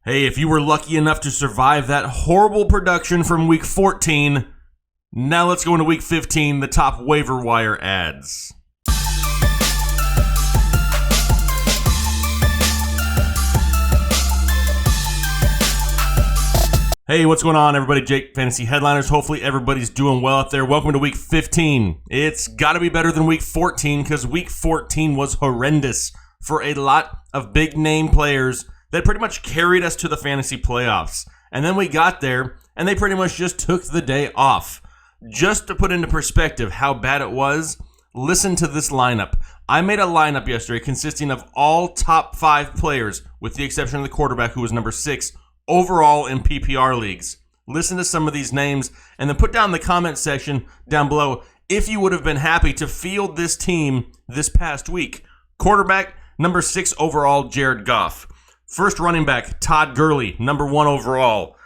Hey, if you were lucky enough to survive that horrible production from Week 14, now let's go into Week 15, the top waiver wire ads. Hey, what's going on, everybody? Jake, Fantasy Headliners. Hopefully everybody's doing well out there. Welcome to Week 15. It's got to be better than Week 14 because Week 14 was horrendous for a lot of big-name players that pretty much carried us to the fantasy playoffs. And then we got there, and they pretty much just took the day off. Just to put into perspective how bad it was, listen to this lineup. I made a lineup yesterday consisting of all top 5 players, with the exception of the quarterback, who was number 6 overall in PPR leagues. Listen to some of these names, and then put down in the comment section down below if you would have been happy to field this team this past week. Quarterback, number 6 overall, Jared Goff. First running back, Todd Gurley, number 1 overall.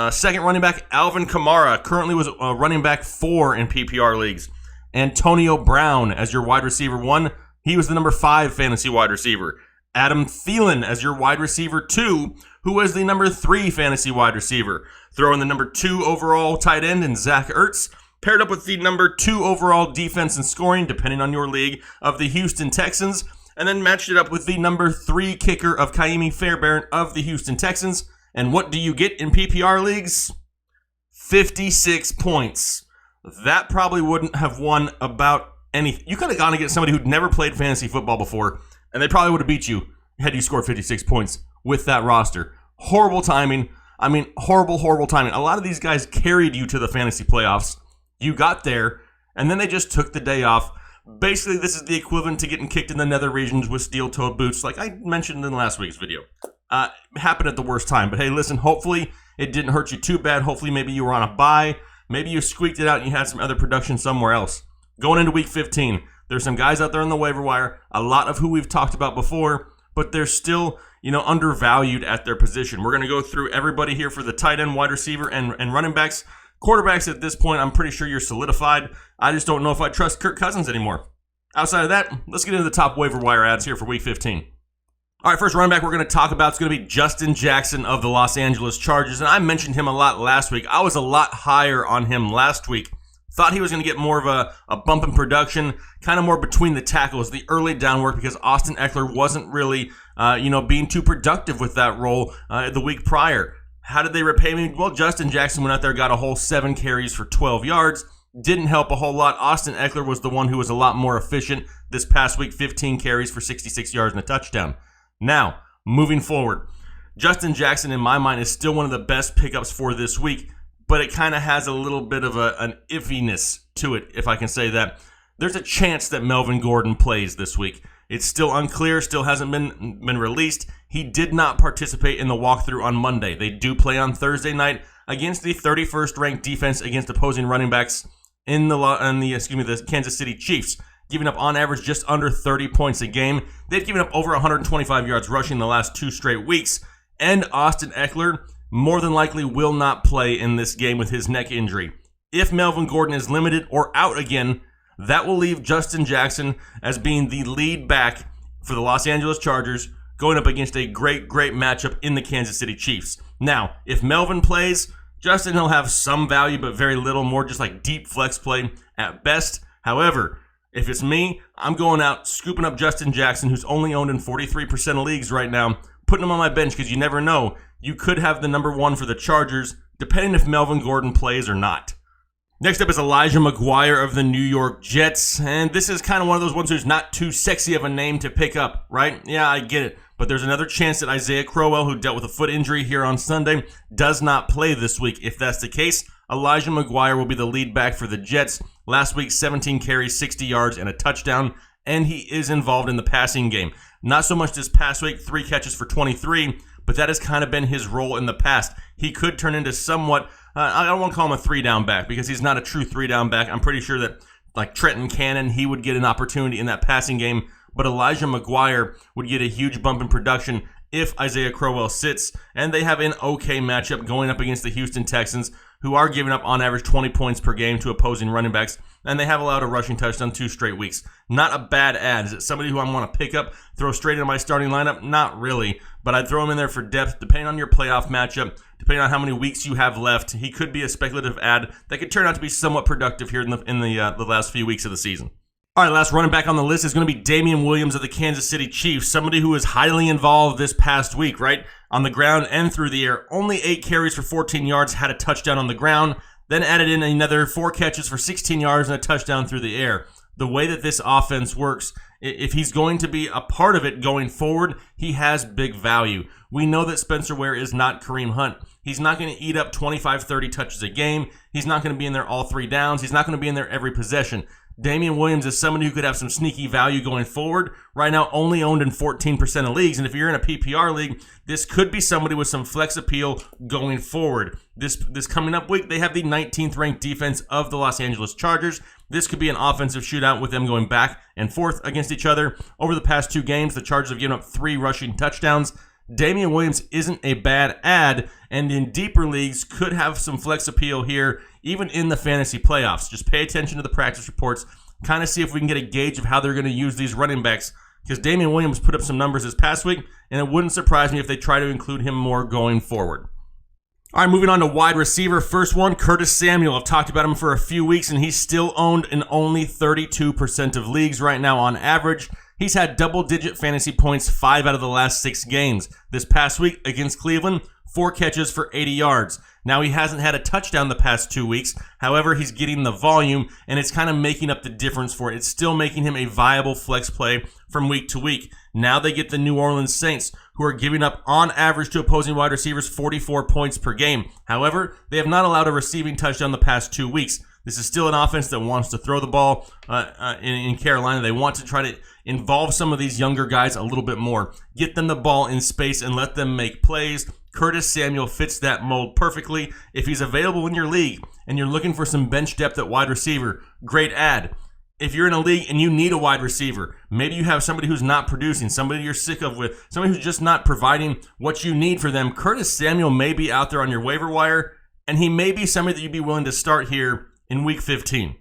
Second running back, Alvin Kamara, currently was running back 4 in PPR leagues. Antonio Brown as your wide receiver 1. He was the number 5 fantasy wide receiver. Adam Thielen as your wide receiver 2, who was the number 3 fantasy wide receiver. Throw in the number 2 overall tight end in Zach Ertz, paired up with the number 2 overall defense and scoring, depending on your league, of the Houston Texans, and then matched it up with the number 3 kicker of Kaimi Fairbairn of the Houston Texans. And what do you get in PPR leagues? 56 points. That probably wouldn't have won about anything. You could have gone to get somebody who'd never played fantasy football before, and they probably would have beat you had you scored 56 points with that roster. Horrible timing. I mean, horrible timing. A lot of these guys carried you to the fantasy playoffs. You got there, and then they just took the day off. Basically, this is the equivalent to getting kicked in the nether regions with steel-toed boots, like I mentioned in last week's video. Happened at the worst time. But hey, listen, hopefully it didn't hurt you too bad. Hopefully maybe you were on a bye. Maybe you squeaked it out and you had some other production somewhere else. Going into Week 15, there's some guys out there on the waiver wire, a lot of who we've talked about before, but they're still, undervalued at their position. We're going to go through everybody here for the tight end, wide receiver, and running backs. Quarterbacks at this point, I'm pretty sure you're solidified. I just don't know if I trust Kirk Cousins anymore. Outside of that, let's get into the top waiver wire ads here for Week 15. All right, first running back we're going to talk about is going to be Justin Jackson of the Los Angeles Chargers, and I mentioned him a lot last week. I was a lot higher on him last week. Thought he was going to get more of a bump in production, kind of more between the tackles, the early down work, because Austin Eckler wasn't really, being too productive with that role the week prior. How did they repay me? Well, Justin Jackson went out there, got a whole 7 carries for 12 yards. Didn't help a whole lot. Austin Eckler was the one who was a lot more efficient this past week, 15 carries for 66 yards and a touchdown. Now, moving forward, Justin Jackson, in my mind, is still one of the best pickups for this week, but it kind of has a little bit of an iffiness to it, if I can say that. There's a chance that Melvin Gordon plays this week. It's still unclear, still hasn't been released. He did not participate in the walkthrough on Monday. They do play on Thursday night against the 31st ranked defense against opposing running backs in the Kansas City Chiefs, giving up on average just under 30 points a game. They've given up over 125 yards rushing the last 2 straight weeks, and Austin Eckler more than likely will not play in this game with his neck injury. If Melvin Gordon is limited or out again, that will leave Justin Jackson as being the lead back for the Los Angeles Chargers, going up against a great matchup in the Kansas City Chiefs. Now, if Melvin plays, Justin will have some value, but very little, more just like deep flex play at best. However, if it's me, I'm going out, scooping up Justin Jackson, who's only owned in 43% of leagues right now, putting him on my bench because you never know. You could have the number 1 for the Chargers, depending if Melvin Gordon plays or not. Next up is Elijah McGuire of the New York Jets, and this is kind of one of those ones who's not too sexy of a name to pick up, right? Yeah, I get it. But there's another chance that Isaiah Crowell, who dealt with a foot injury here on Sunday, does not play this week. If that's the case, Elijah McGuire will be the lead back for the Jets. Last week, 17 carries, 60 yards, and a touchdown, and he is involved in the passing game. Not so much this past week, 3 catches for 23, but that has kind of been his role in the past. He could turn into somewhat, I don't want to call him a 3-down back because he's not a true 3-down back. I'm pretty sure that, like Trenton Cannon, he would get an opportunity in that passing game, but Elijah McGuire would get a huge bump in production if Isaiah Crowell sits, and they have an okay matchup going up against the Houston Texans, who are giving up on average 20 points per game to opposing running backs, and they have allowed a rushing touchdown 2 straight weeks. Not a bad ad. Is it somebody who I want to pick up, throw straight into my starting lineup? Not really, but I'd throw him in there for depth, depending on your playoff matchup, depending on how many weeks you have left. He could be a speculative ad that could turn out to be somewhat productive here in the last few weeks of the season. All right, last running back on the list is going to be Damian Williams of the Kansas City Chiefs, somebody who was highly involved this past week, right? On the ground and through the air. Only 8 carries for 14 yards, had a touchdown on the ground, then added in another 4 catches for 16 yards and a touchdown through the air. The way that this offense works, if he's going to be a part of it going forward, he has big value. We know that Spencer Ware is not Kareem Hunt. He's not going to eat up 25, 30 touches a game. He's not going to be in there all 3 downs. He's not going to be in there every possession. Damian Williams is somebody who could have some sneaky value going forward. Right now, only owned in 14% of leagues. And if you're in a PPR league, this could be somebody with some flex appeal going forward. This coming up week, they have the 19th ranked defense of the Los Angeles Chargers. This could be an offensive shootout with them going back and forth against each other. Over the past 2 games, the Chargers have given up 3 rushing touchdowns. Damian Williams isn't a bad ad, and in deeper leagues could have some flex appeal here, even in the fantasy playoffs. Just pay attention to the practice reports, kind of see if we can get a gauge of how they're going to use these running backs, because Damian Williams put up some numbers this past week, and it wouldn't surprise me if they try to include him more going forward. All right, moving on to wide receiver. First one, Curtis Samuel. I've talked about him for a few weeks, and he's still owned in only 32% of leagues right now on average. He's had double-digit fantasy points 5 out of the last 6 games. This past week against Cleveland, 4 catches for 80 yards. Now, he hasn't had a touchdown the past 2 weeks. However, he's getting the volume, and it's kind of making up the difference for it. It's still making him a viable flex play from week to week. Now they get the New Orleans Saints, who are giving up, on average, to opposing wide receivers 44 points per game. However, they have not allowed a receiving touchdown the past 2 weeks. This is still an offense that wants to throw the ball in Carolina. They want to try to involve some of these younger guys a little bit more. Get them the ball in space and let them make plays. Curtis Samuel fits that mold perfectly. If he's available in your league and you're looking for some bench depth at wide receiver, great ad. If you're in a league and you need a wide receiver, maybe you have somebody who's not producing, somebody you're sick of with, somebody who's just not providing what you need for them, Curtis Samuel may be out there on your waiver wire, and he may be somebody that you'd be willing to start here in week 15.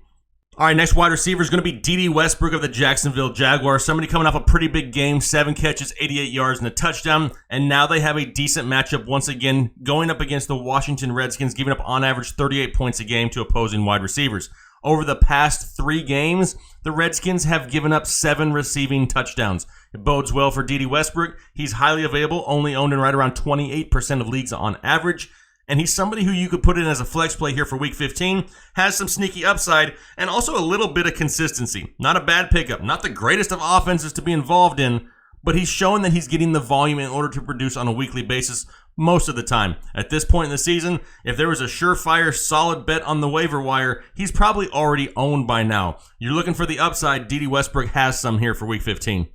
All right, next wide receiver is going to be Westbrook of the Jacksonville Jaguars. Somebody coming off a pretty big game, 7 catches, 88 yards, and a touchdown. And now they have a decent matchup once again, going up against the Washington Redskins, giving up on average 38 points a game to opposing wide receivers. Over the past 3 games, the Redskins have given up 7 receiving touchdowns. It bodes well for Westbrook. He's highly available, only owned in right around 28% of leagues on average. And he's somebody who you could put in as a flex play here for week 15, has some sneaky upside, and also a little bit of consistency. Not a bad pickup, not the greatest of offenses to be involved in, but he's showing that he's getting the volume in order to produce on a weekly basis most of the time. At this point in the season, if there was a surefire, solid bet on the waiver wire, he's probably already owned by now. You're looking for the upside, Westbrook has some here for week 15.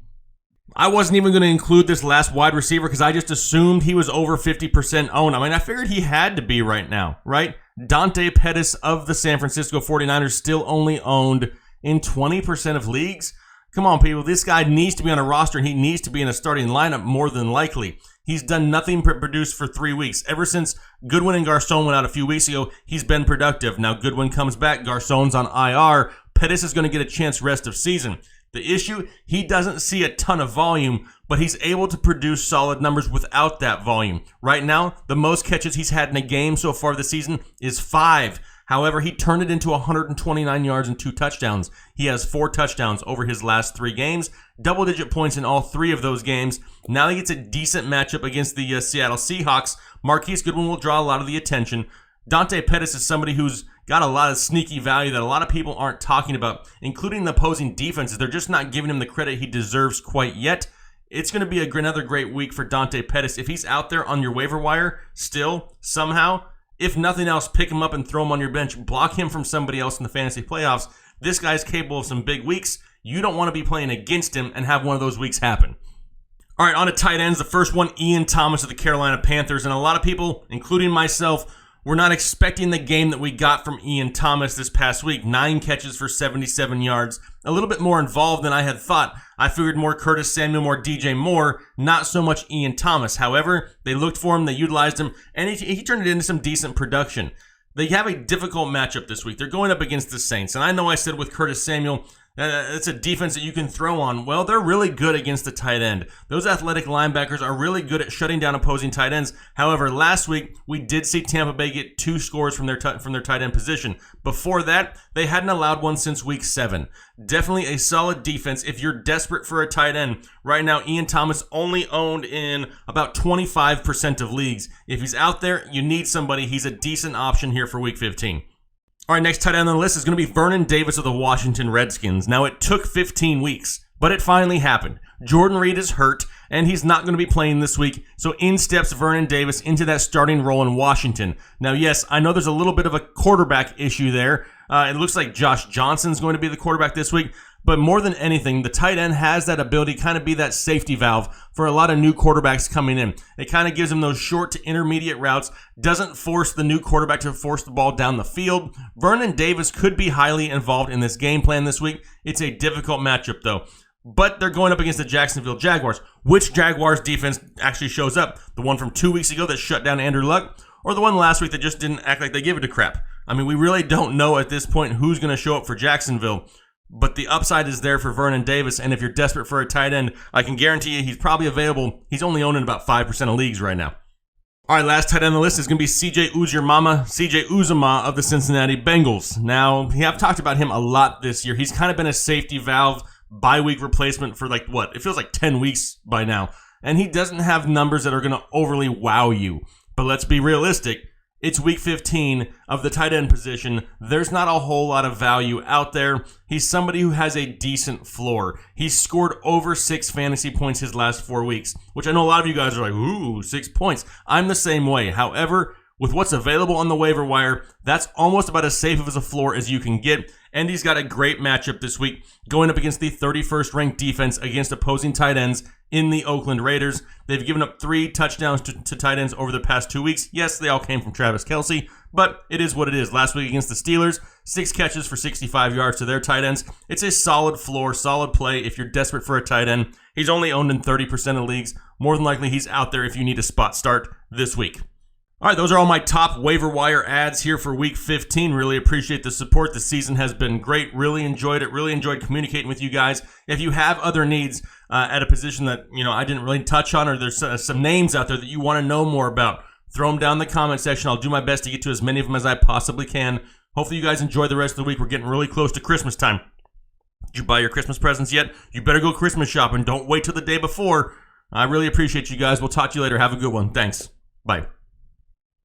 I wasn't even going to include this last wide receiver because I just assumed he was over 50% owned. I mean, I figured he had to be right now, right? Dante Pettis of the San Francisco 49ers still only owned in 20% of leagues. Come on, people. This guy needs to be on a roster, and he needs to be in a starting lineup more than likely. He's done nothing but produce for 3 weeks. Ever since Goodwin and Garcon went out a few weeks ago, he's been productive. Now Goodwin comes back. Garcon's on IR. Pettis is going to get a chance rest of season. The issue, he doesn't see a ton of volume, but he's able to produce solid numbers without that volume. Right now, the most catches he's had in a game so far this season is 5. However, he turned it into 129 yards and 2 touchdowns. He has 4 touchdowns over his last 3 games, double-digit points in all 3 of those games. Now he gets a decent matchup against the Seattle Seahawks. Marquise Goodwin will draw a lot of the attention. Dante Pettis is somebody who's got a lot of sneaky value that a lot of people aren't talking about, including the opposing defenses. They're just not giving him the credit he deserves quite yet. It's going to be another great week for Dante Pettis. If he's out there on your waiver wire still, somehow, if nothing else, pick him up and throw him on your bench. Block him from somebody else in the fantasy playoffs. This guy's capable of some big weeks. You don't want to be playing against him and have one of those weeks happen. All right, on to tight ends. The first one, Ian Thomas of the Carolina Panthers. And a lot of people, including myself, we're not expecting the game that we got from Ian Thomas this past week. 9 catches for 77 yards. A little bit more involved than I had thought. I figured more Curtis Samuel, more DJ Moore, not so much Ian Thomas. However, they looked for him, they utilized him, and he turned it into some decent production. They have a difficult matchup this week. They're going up against the Saints. And I know I said with Curtis Samuel, it's a defense that you can throw on. Well, they're really good against the tight end. Those athletic linebackers are really good at shutting down opposing tight ends. However, last week, we did see Tampa Bay get 2 scores from their tight end position. Before that, they hadn't allowed one since week 7. Definitely a solid defense if you're desperate for a tight end. Right now, Ian Thomas only owned in about 25% of leagues. If he's out there, you need somebody. He's a decent option here for week 15. All right, next tight end on the list is going to be Vernon Davis of the Washington Redskins. Now, it took 15 weeks, but it finally happened. Jordan Reed is hurt, and he's not going to be playing this week, so in steps Vernon Davis into that starting role in Washington. Now, yes, I know there's a little bit of a quarterback issue there. It looks like Josh Johnson's going to be the quarterback this week, but more than anything, the tight end has that ability to kind of be that safety valve for a lot of new quarterbacks coming in. It kind of gives them those short to intermediate routes, doesn't force the new quarterback to force the ball down the field. Vernon Davis could be highly involved in this game plan this week. It's a difficult matchup, though. But they're going up against the Jacksonville Jaguars. Which Jaguars defense actually shows up? The one from 2 weeks ago that shut down Andrew Luck? Or the one last week that just didn't act like they give it a crap? I mean, we really don't know at this point who's going to show up for Jacksonville. But the upside is there for Vernon Davis, and if you're desperate for a tight end, I can guarantee you he's probably available. He's only owned in about 5% of leagues right now. All right, last tight end on the list is going to be CJ Uzomah of the Cincinnati Bengals. Now, I've talked about him a lot this year. He's kind of been a safety valve bye-week replacement for it feels like 10 weeks by now. And he doesn't have numbers that are going to overly wow you. But let's be realistic. It's week 15 of the tight end position. There's not a whole lot of value out there. He's somebody who has a decent floor. He's scored over 6 fantasy points his last 4 weeks, which I know a lot of you guys are like, ooh, 6 points. I'm the same way. However, with what's available on the waiver wire, that's almost about as safe of a floor as you can get. And he's got a great matchup this week going up against the 31st ranked defense against opposing tight ends in the Oakland Raiders. They've given up 3 touchdowns to tight ends over the past 2 weeks. Yes, they all came from Travis Kelce, but it is what it is. Last week against the Steelers, 6 catches for 65 yards to their tight ends. It's a solid floor, solid play if you're desperate for a tight end. He's only owned in 30% of leagues. More than likely, he's out there if you need a spot start this week. All right, those are all my top waiver wire ads here for week 15. Really appreciate the support. The season has been great. Really enjoyed it. Really enjoyed communicating with you guys. If you have other needs at a position that I didn't really touch on, or there's some names out there that you want to know more about, throw them down in the comment section. I'll do my best to get to as many of them as I possibly can. Hopefully you guys enjoy the rest of the week. We're getting really close to Christmas time. Did you buy your Christmas presents yet? You better go Christmas shopping. Don't wait till the day before. I really appreciate you guys. We'll talk to you later. Have a good one. Thanks. Bye.